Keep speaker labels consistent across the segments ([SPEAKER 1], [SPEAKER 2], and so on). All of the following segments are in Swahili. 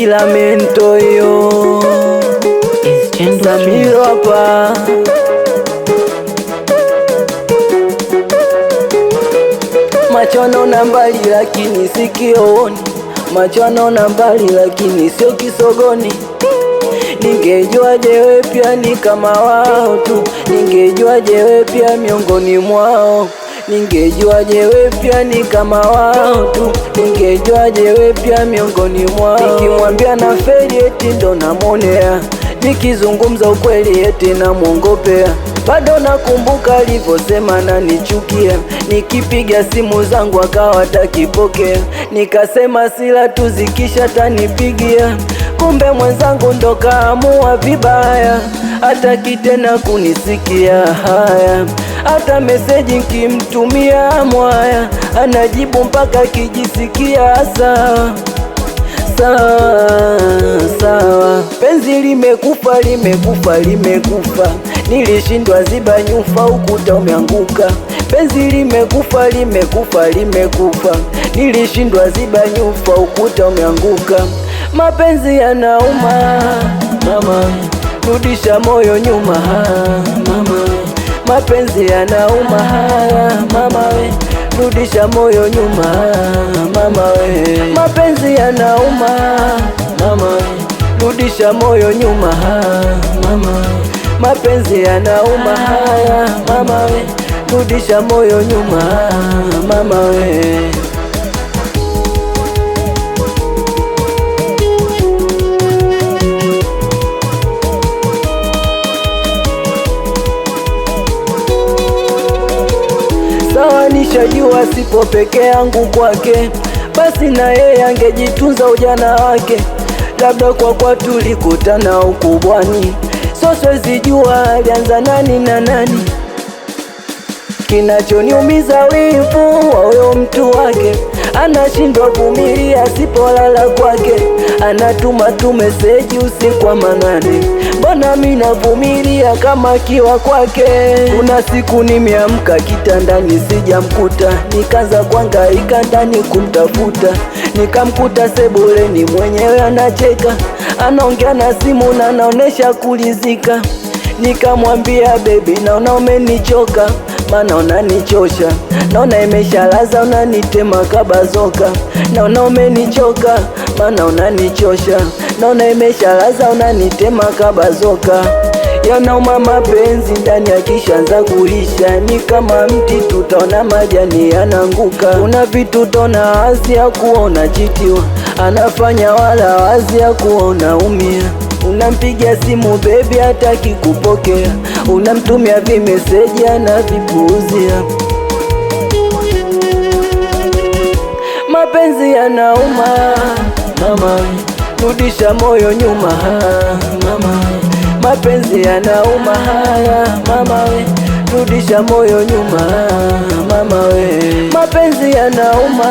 [SPEAKER 1] Filamento yo Samiro hapa. Macho yanaona mbali lakini sikioni, macho yanaona mbali lakini sio kisogoni. Ningejuaje wewe pia ni kama wao tu, ningejuaje wewe pia miongoni mwao, ningejuaje wewe pia ni kama wao tu, ningejuaje wewe pia miongoni mwao. Nikimwambia na feli eti ndo namonea, nikizungumza ukweli eti namuongopea. Bado nakumbuka alivyosema nanichukia, nikipiga simu zangu akawa takipokea. Nikasema sila tu zikisha tanipigia, kumbe mwenzangu ndo kaamua vibaya, hataki tena kunisikia. Haya, hata meseji nkimtumia mwaya, anajibu mpaka kijisikia sawa sawa sawa. Penzi limekufa, limekufa, limekufa, nilishindwa ziba nyufa, ukuta umeanguka. Penzi limekufa, limekufa, limekufa, nilishindwa ziba nyufa, ukuta umeanguka. Mapenzi yanauma mama, rudisha moyo nyuma mama. Mapenzi yanauma mama we, rudisha moyo nyuma mama we. Mapenzi yanauma mama we, rudisha moyo nyuma mama we. Mapenzi yanauma mama we, rudisha moyo nyuma mama we. Sawa, nishajua sipo peke yangu kwake, basi na yeye angejitunza ujana wake. Labda kwa tulikutana ukubwani, so siwezi jua alianza nani na nani. Kinachoniumiza wivu wa huyo mtu wake, anashindwa vumilia sipolala kwake, anatuma tu meseji usiku wa manane. Mbona mimi navumilia kama kiwa kwake? Kuna siku nimeamka kitandani sijamkuta, nikaanza kuhangaika ndani kumtafuta, nikamkuta sebuleni mwenyewe anacheka, anaongea na simu na anaonesha kulizika. Nikamwambia baby, naona umenichoka, maana unanichosha, naona imeshalaza unanitema kabazoka. Naona umenichoka, maana unanichosha, naona imeshalaza unanitema kabazoka. Yanauma mapenzi ndani yakishaanza kuisha, ni kama mti tutaona majani yananguka. Kuna vitu tona wazi ya kuona chitiwa, anafanya wala wazi ya kuona umia. Unampigia simu baby hataki kupokea, unamtumia vimeseji anavipuuzia. Mapenzi yanauma mama, rudisha moyo nyuma mama. Mapenzi yanauma mama, rudisha moyo nyuma mama we. Mapenzi yanauma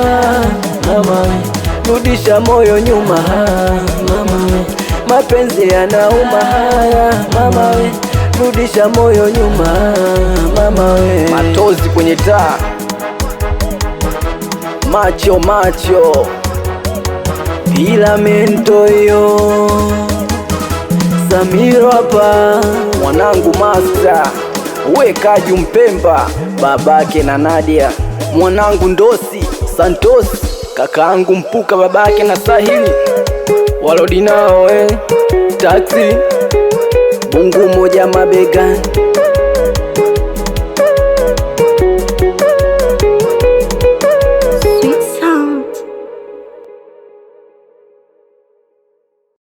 [SPEAKER 1] mama, rudisha moyo nyuma mama we. Mapenzi yanauma mama we, rudisha moyo nyuma mama we. Matozi kwenye taa, macho macho, Filamento yo Samiro hapa, mwanangu Master, we Kaju Mpemba, babake na Nadia, mwanangu Ndosi Santos, kakaangu Mpuka, babake na Sahili, walodi nao Taxi Bungu moja mabegani.